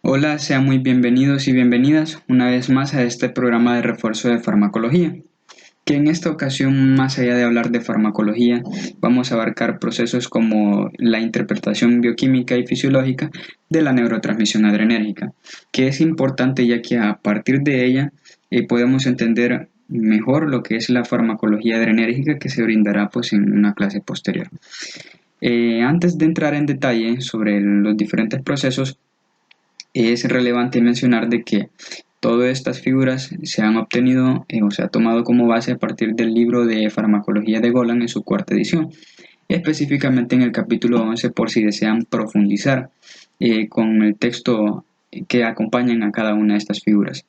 Hola, sean muy bienvenidos y bienvenidas una vez más a este programa de refuerzo de farmacología, que en esta ocasión, más allá de hablar de farmacología, vamos a abarcar procesos como la interpretación bioquímica y fisiológica de la neurotransmisión adrenérgica, que es importante ya que a partir de ella podemos entender mejor lo que es la farmacología adrenérgica que se brindará pues en una clase posterior. Antes de entrar en detalle sobre los diferentes procesos, es relevante mencionar de que todas estas figuras se han obtenido o se ha tomado como base a partir del libro de farmacología de Golan en su cuarta edición, específicamente en el capítulo 11 por si desean profundizar con el texto que acompañan a cada una de estas figuras.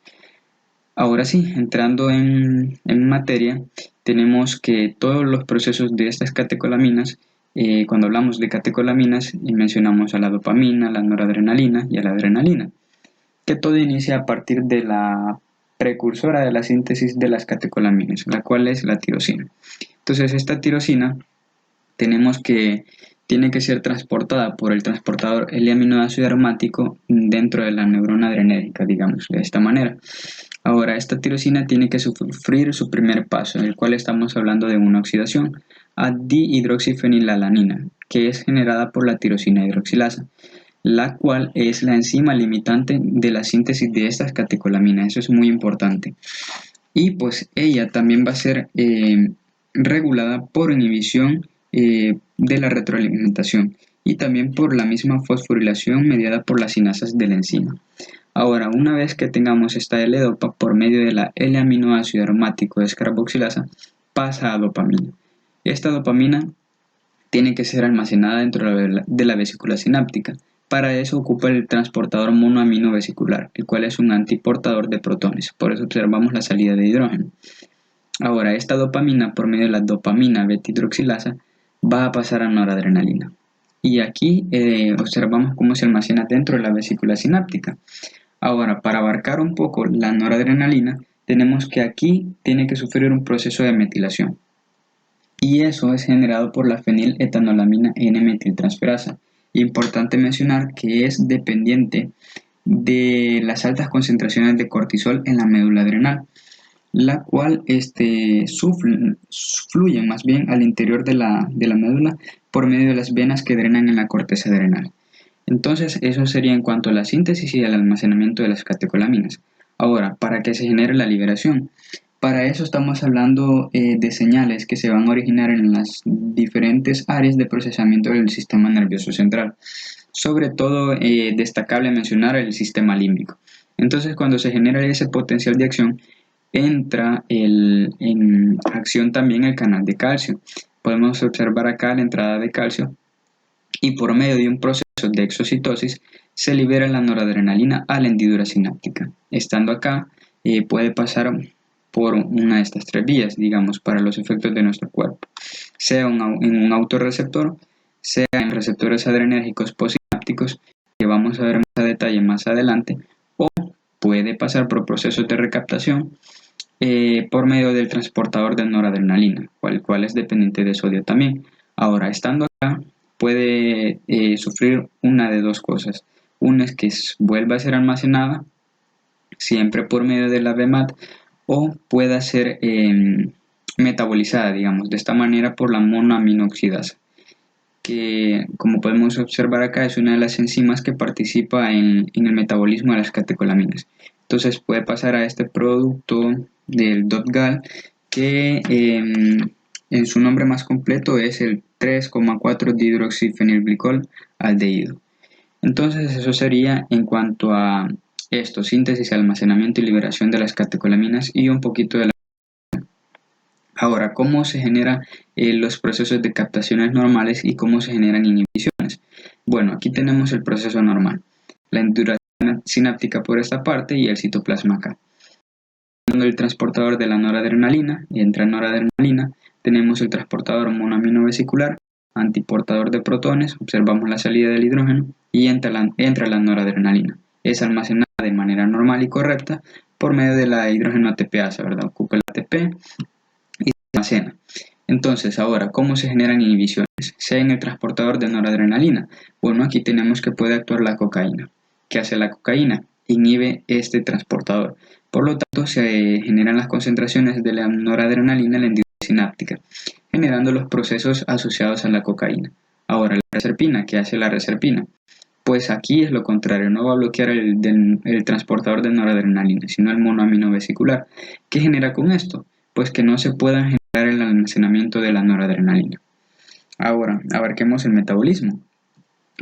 Ahora sí, entrando en materia, tenemos que todos los procesos de estas catecolaminas, cuando hablamos de catecolaminas, mencionamos a la dopamina, la noradrenalina y a la adrenalina, que todo inicia a partir de la precursora de la síntesis de las catecolaminas, la cual es la tirosina. Entonces, esta tirosina tenemos que tiene que ser transportada por el transportador L-aminoácido aromático dentro de la neurona adrenérgica, digamos, de esta manera. Ahora, esta tirosina tiene que sufrir su primer paso, en el cual estamos hablando de una oxidación a dihidroxifenilalanina, que es generada por la tirosina hidroxilasa, la cual es la enzima limitante de la síntesis de estas catecolaminas. Eso es muy importante. Y pues ella también va a ser regulada por inhibición de la retroalimentación y también por la misma fosforilación mediada por las sinasas de la enzima. Ahora, una vez que tengamos esta L-dopa por medio de la L-aminoácido aromático descarboxilasa, pasa a dopamina. Esta dopamina tiene que ser almacenada dentro de la vesícula sináptica. Para eso ocupa el transportador monoamino vesicular, el cual es un antiportador de protones. Por eso observamos la salida de hidrógeno. Ahora, esta dopamina, por medio de la dopamina beta-hidroxilasa, va a pasar a noradrenalina. Y aquí observamos cómo se almacena dentro de la vesícula sináptica. Ahora, para abarcar un poco la noradrenalina, tenemos que aquí tiene que sufrir un proceso de metilación. Y eso es generado por la feniletoanolamina N-metiltransferasa. Importante mencionar que es dependiente de las altas concentraciones de cortisol en la médula adrenal, la cual fluye más bien al interior de la médula por medio de las venas que drenan en la corteza adrenal. Entonces, eso sería en cuanto a la síntesis y el almacenamiento de las catecolaminas. Ahora, para que se genere la liberación. Para eso estamos hablando de señales que se van a originar en las diferentes áreas de procesamiento del sistema nervioso central. Sobre todo, destacable mencionar el sistema límbico. Entonces, cuando se genera ese potencial de acción, entra en acción también el canal de calcio. Podemos observar acá la entrada de calcio y por medio de un proceso de exocitosis se libera la noradrenalina a la hendidura sináptica. Estando acá, puede pasar por una de estas tres vías, digamos, para los efectos de nuestro cuerpo, sea en un autorreceptor, sea en receptores adrenérgicos postsinápticos, que vamos a ver más a detalle más adelante, o puede pasar por procesos de recaptación por medio del transportador de noradrenalina, cual es dependiente de sodio también. Ahora, estando acá, puede sufrir una de dos cosas. Una es que vuelva a ser almacenada siempre por medio de la VMAT o pueda ser metabolizada, digamos, de esta manera por la monoaminoxidasa, que como podemos observar acá es una de las enzimas que participa en el metabolismo de las catecolaminas. Entonces puede pasar a este producto del DOT-GAL que en su nombre más completo es el 3,4-dihidroxifenilglicol aldehído. Entonces eso sería en cuanto a esto, síntesis, almacenamiento y liberación de las catecolaminas y un poquito de la... Ahora, ¿cómo se generan los procesos de captaciones normales y cómo se generan inhibiciones? Bueno, aquí tenemos el proceso normal, la hendidura sináptica por esta parte y el citoplasma acá. El transportador de la noradrenalina, y entra noradrenalina, tenemos el transportador monoamino vesicular, antiportador de protones, observamos la salida del hidrógeno y entra la noradrenalina. Es almacenada de manera normal y correcta por medio de la hidrógeno ATPasa, ¿verdad? Ocupa el ATP y se almacena. Entonces, ahora, ¿cómo se generan inhibiciones? Sea en el transportador de noradrenalina. Bueno, aquí tenemos que puede actuar la cocaína. ¿Qué hace la cocaína? Inhibe este transportador. Por lo tanto, se generan las concentraciones de la noradrenalina en la endotelium sináptica, generando los procesos asociados a la cocaína. Ahora, la reserpina, ¿qué hace la reserpina? Pues aquí es lo contrario, no va a bloquear el transportador de noradrenalina, sino el monoamino vesicular. ¿Qué genera con esto? Pues que no se pueda generar el almacenamiento de la noradrenalina. Ahora, abarquemos el metabolismo.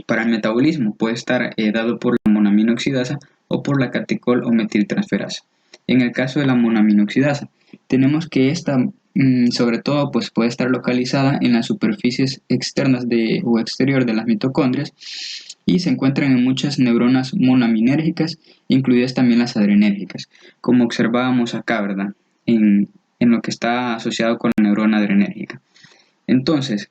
Para el metabolismo puede estar dado por la monoaminoxidasa o por la catecol o metiltransferasa. En el caso de la monoaminoxidasa, tenemos que esta sobre todo pues puede estar localizada en las superficies externas o exterior de las mitocondrias y se encuentran en muchas neuronas monoaminérgicas, incluidas también las adrenérgicas, como observábamos acá, ¿verdad? En lo que está asociado con la neurona adrenérgica. Entonces,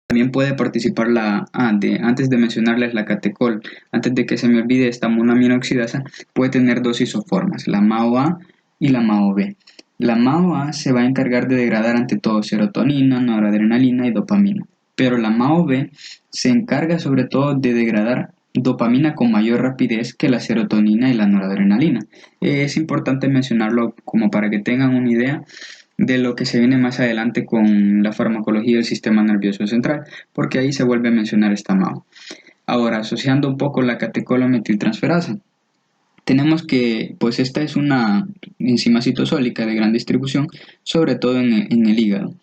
también puede participar antes de mencionarles la catecol, antes de que se me olvide, esta monoaminoxidasa puede tener dos isoformas, la MAO-A y la MAO-B. La MAO-A se va a encargar de degradar ante todo serotonina, noradrenalina y dopamina, pero la MAO-B se encarga sobre todo de degradar dopamina con mayor rapidez que la serotonina y la noradrenalina. Es importante mencionarlo como para que tengan una idea de lo que se viene más adelante con la farmacología del sistema nervioso central, porque ahí se vuelve a mencionar esta MAO. Ahora, asociando un poco la catecol-metiltransferasa, tenemos que, pues esta es una enzima citosólica de gran distribución, sobre todo en el hígado.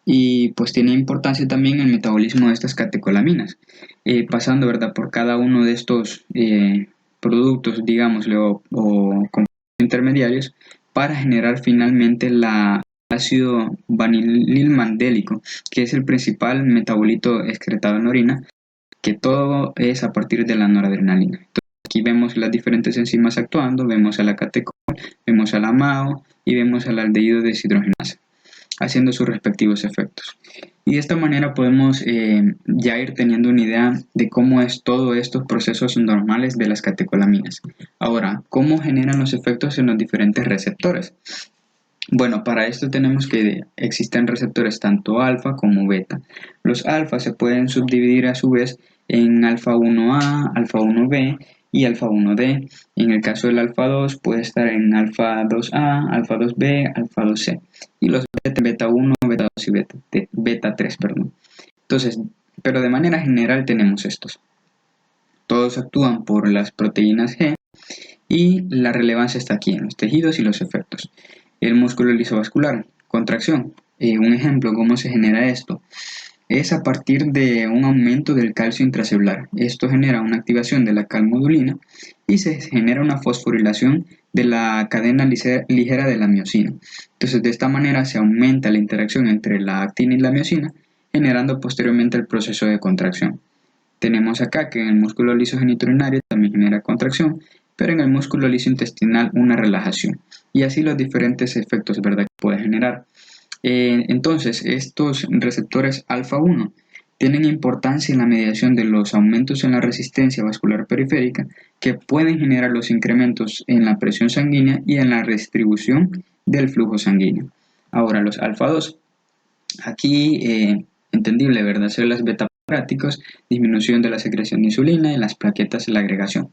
Y pues tiene importancia también el metabolismo de estas catecolaminas, pasando, ¿verdad?, por cada uno de estos productos, digámosle, o compuestos intermediarios, para generar finalmente el ácido vanililmandélico, que es el principal metabolito excretado en la orina, que todo es a partir de la noradrenalina. Entonces, aquí vemos las diferentes enzimas actuando, vemos a la catecol, vemos a la MAO y vemos al aldehído deshidrogenasa, haciendo sus respectivos efectos. Y de esta manera podemos ya ir teniendo una idea de cómo es todos estos procesos normales de las catecolaminas. Ahora, ¿cómo generan los efectos en los diferentes receptores? Bueno, para esto tenemos que existen receptores tanto alfa como beta. Los alfa se pueden subdividir a su vez en alfa 1A, alfa 1B y alfa 1D. En el caso del alfa 2 puede estar en alfa 2A, alfa 2B, alfa 2C. Y los beta 1, beta 2 y beta 3, perdón. Entonces, pero de manera general tenemos estos. Todos actúan por las proteínas G y la relevancia está aquí en los tejidos y los efectos. El músculo lisovascular, contracción. Un ejemplo, ¿cómo se genera esto? Es a partir de un aumento del calcio intracelular. Esto genera una activación de la calmodulina y se genera una fosforilación de la cadena ligera de la miocina. Entonces, de esta manera se aumenta la interacción entre la actina y la miocina, generando posteriormente el proceso de contracción. Tenemos acá que en el músculo liso genitourinario también genera contracción, pero en el músculo liso intestinal una relajación. Y así los diferentes efectos, ¿verdad?, que puede generar. Entonces, estos receptores alfa 1 tienen importancia en la mediación de los aumentos en la resistencia vascular periférica que pueden generar los incrementos en la presión sanguínea y en la redistribución del flujo sanguíneo. Ahora, los alfa 2. Aquí, entendible, ¿verdad? Células beta paráticos, disminución de la secreción de insulina y las plaquetas en la agregación.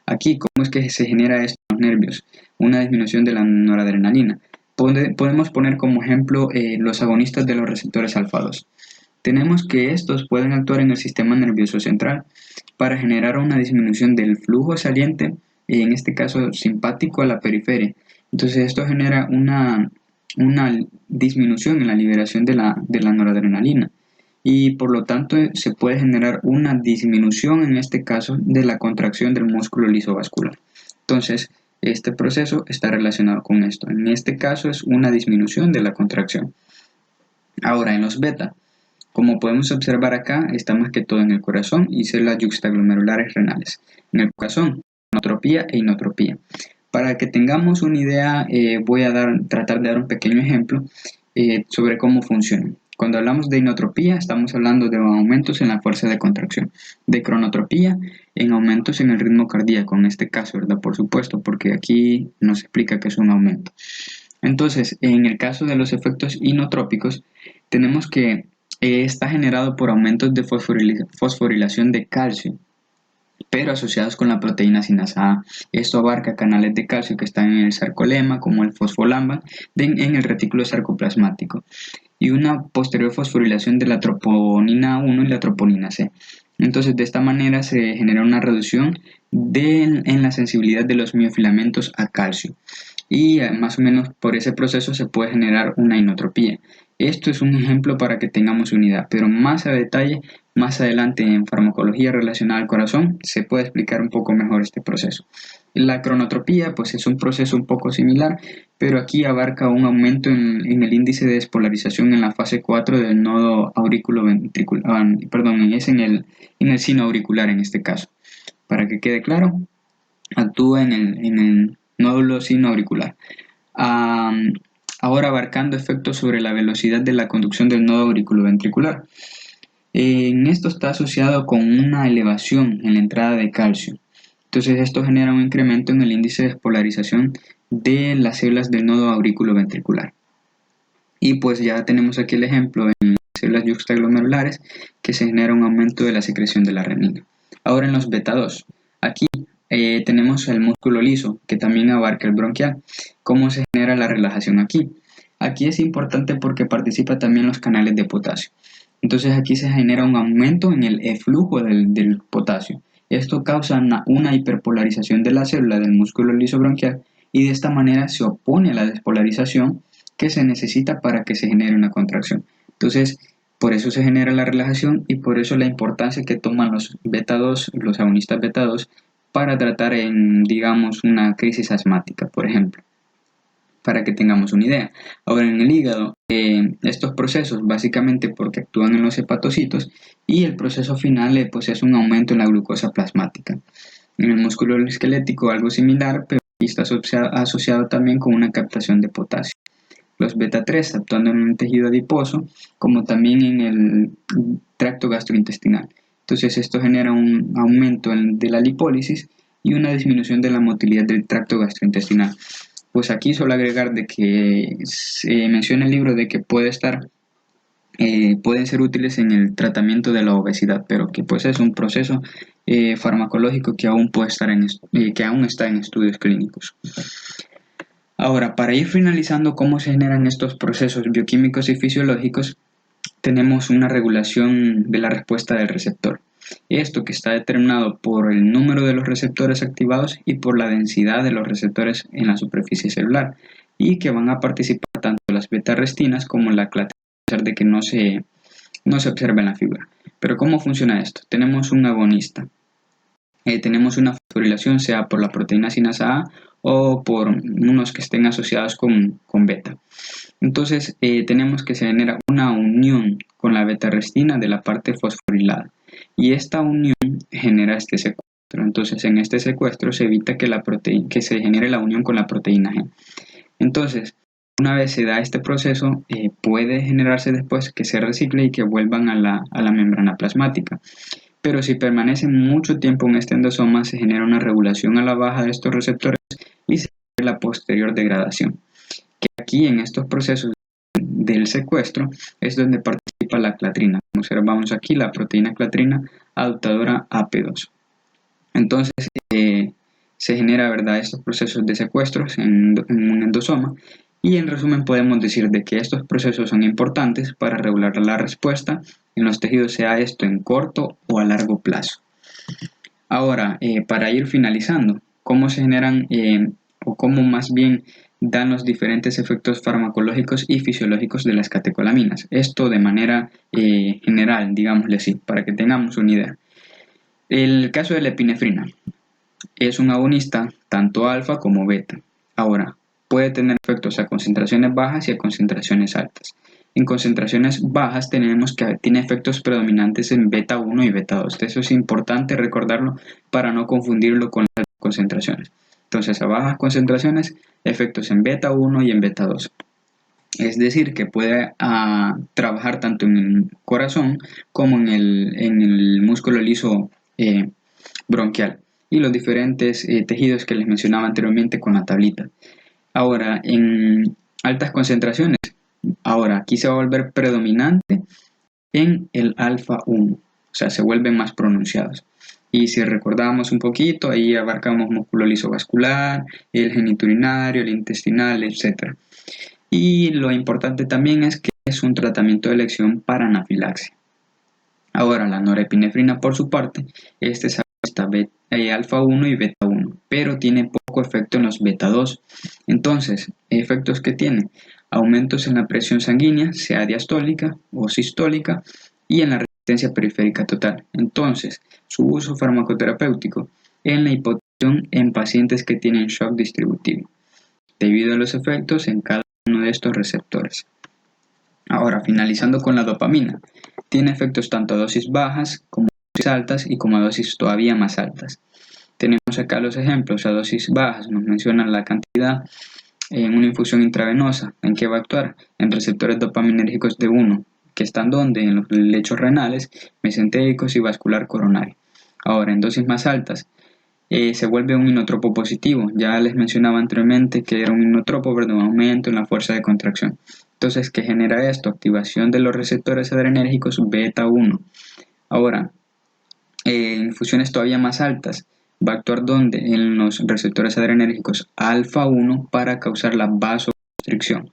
Aquí, ¿cómo es que se genera esto en los nervios? Una disminución de la noradrenalina. Podemos poner como ejemplo los agonistas de los receptores alfa 2. Tenemos que estos pueden actuar en el sistema nervioso central para generar una disminución del flujo saliente, en este caso simpático a la periferia. Entonces esto genera una disminución en la liberación de la noradrenalina y por lo tanto se puede generar una disminución en este caso de la contracción del músculo lisovascular. Entonces, este proceso está relacionado con esto. En este caso es una disminución de la contracción. Ahora, en los beta, como podemos observar acá, está más que todo en el corazón y células yuxtaglomerulares renales. En el corazón, inotropía e inotropía. Para que tengamos una idea, voy a tratar de dar un pequeño ejemplo sobre cómo funciona. Cuando hablamos de inotropía, estamos hablando de aumentos en la fuerza de contracción. De cronotropía, en aumentos en el ritmo cardíaco, en este caso, ¿verdad? Por supuesto, porque aquí nos explica que es un aumento. Entonces, en el caso de los efectos inotrópicos, tenemos que está generado por aumentos de fosforilación de calcio. pero asociados con la proteína sinasa A. Esto abarca canales de calcio que están en el sarcolema, como el fosfolamba, en el retículo sarcoplasmático, y una posterior fosforilación de la troponina 1 y la troponina C. Entonces, de esta manera se genera una reducción en la sensibilidad de los miofilamentos a calcio. Y más o menos por ese proceso se puede generar una inotropía. Esto es un ejemplo para que tengamos unidad, pero más a detalle, más adelante en farmacología relacionada al corazón, se puede explicar un poco mejor este proceso. La cronotropía pues es un proceso un poco similar, pero aquí abarca un aumento en el índice de despolarización en la fase 4 del nodo auriculoventricular, perdón, es en el sino auricular en este caso. Para que quede claro, actúa en el nódulo sino auricular. Ahora abarcando efectos sobre la velocidad de la conducción del nodo auriculoventricular. En esto está asociado con una elevación en la entrada de calcio. Entonces esto genera un incremento en el índice de despolarización de las células del nodo aurículo-ventricular. Y pues ya tenemos aquí el ejemplo en las células yuxtaglomerulares que se genera un aumento de la secreción de la renina. Ahora en los beta 2, aquí tenemos el músculo liso que también abarca el bronquial. ¿Cómo se genera la relajación aquí? Aquí es importante porque participa también los canales de potasio. Entonces aquí se genera un aumento en el eflujo del potasio. Esto causa una hiperpolarización de la célula del músculo liso bronquial y de esta manera se opone a la despolarización que se necesita para que se genere una contracción. Entonces, por eso se genera la relajación y por eso la importancia que toman los beta 2, los agonistas beta 2, para tratar en, digamos, una crisis asmática, por ejemplo, para que tengamos una idea. Ahora en el hígado, estos procesos básicamente porque actúan en los hepatocitos y el proceso final pues es un aumento en la glucosa plasmática. En el músculo esquelético algo similar, pero aquí está asociado también con una captación de potasio. Los beta 3 actuando en el tejido adiposo, como también en el tracto gastrointestinal. Entonces esto genera un aumento de la lipólisis y una disminución de la motilidad del tracto gastrointestinal. Pues aquí solo agregar de que se menciona el libro de que pueden ser útiles en el tratamiento de la obesidad, pero que pues es un proceso farmacológico que aún puede estar que aún está en estudios clínicos. Ahora, para ir finalizando cómo se generan estos procesos bioquímicos y fisiológicos, tenemos una regulación de la respuesta del receptor. Esto que está determinado por el número de los receptores activados y por la densidad de los receptores en la superficie celular, y que van a participar tanto las beta-arrestinas como la clatrina, a pesar de que no se observa en la figura. Pero ¿cómo funciona esto? Tenemos un agonista. Tenemos una fosforilación, sea por la proteína sinasa A o por unos que estén asociados con beta. Entonces tenemos que se genera una unión con la beta-arrestina de la parte fosforilada y esta unión genera este secuestro. Entonces en este secuestro se evita que se genere la unión con la proteína G. Entonces, una vez se da este proceso, puede generarse después que se recicle y que vuelvan a la membrana plasmática. Pero si permanecen mucho tiempo en este endosoma, se genera una regulación a la baja de estos receptores y se genera la posterior degradación. Que aquí en estos procesos del secuestro es donde participa la clatrina. Como observamos aquí, la proteína clatrina adaptadora AP2. Entonces, se genera, ¿verdad?, estos procesos de secuestros en un endosoma. Y en resumen podemos decir de que estos procesos son importantes para regular la respuesta en los tejidos, sea esto en corto o a largo plazo. Ahora, para ir finalizando, ¿cómo se generan o cómo más bien dan los diferentes efectos farmacológicos y fisiológicos de las catecolaminas? Esto de manera general, digámosle así, para que tengamos una idea. El caso de la epinefrina es un agonista tanto alfa como beta. Ahora, puede tener efectos a concentraciones bajas y a concentraciones altas. En concentraciones bajas tenemos que tiene efectos predominantes en beta 1 y beta 2. Eso es importante recordarlo para no confundirlo con las concentraciones. Entonces, a bajas concentraciones, efectos en beta 1 y en beta 2. Es decir, que puede trabajar tanto en el corazón como en el músculo liso bronquial y los diferentes tejidos que les mencionaba anteriormente con la tablita. Ahora, en altas concentraciones, ahora aquí se va a volver predominante en el alfa 1, o sea, se vuelven más pronunciados. Y si recordamos un poquito, ahí abarcamos músculo liso vascular, el genitourinario, el intestinal, etc. Y lo importante también es que es un tratamiento de elección para anafilaxia. Ahora, la norepinefrina por su parte, este es alfa 1 y beta 1, pero tiene poco efecto en los beta 2. Entonces, efectos que tiene: aumentos en la presión sanguínea, sea diastólica o sistólica, y en la resistencia periférica total. Entonces, su uso farmacoterapéutico en la hipotensión en pacientes que tienen shock distributivo, debido a los efectos en cada uno de estos receptores. Ahora, finalizando con la dopamina, tiene efectos tanto a dosis bajas como a dosis altas y como a dosis todavía más altas. Tenemos acá los ejemplos. A dosis bajas nos mencionan la cantidad en una infusión intravenosa. ¿En qué va a actuar? En receptores dopaminérgicos de 1, que están donde, en los lechos renales, mesentéricos y vascular coronario. Ahora, en dosis más altas, se vuelve un inotropo positivo. Ya les mencionaba anteriormente que era un inotropo, pero de un aumento en la fuerza de contracción. Entonces, ¿qué genera esto? Activación de los receptores adrenérgicos beta 1. Ahora, en infusiones todavía más altas, va a actuar donde en los receptores adrenérgicos alfa 1 para causar la vasoconstricción.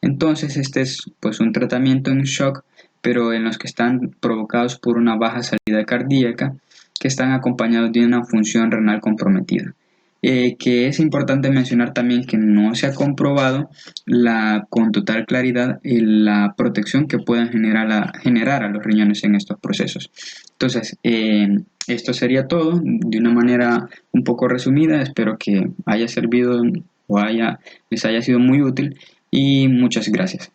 Entonces, este es pues un tratamiento en shock, pero en los que están provocados por una baja salida cardíaca, que están acompañados de una función renal comprometida. Que es importante mencionar también que no se ha comprobado con total claridad la protección que puedan generar a los riñones en estos procesos. Entonces, esto sería todo de una manera un poco resumida. Espero que haya servido o les haya sido muy útil, y muchas gracias.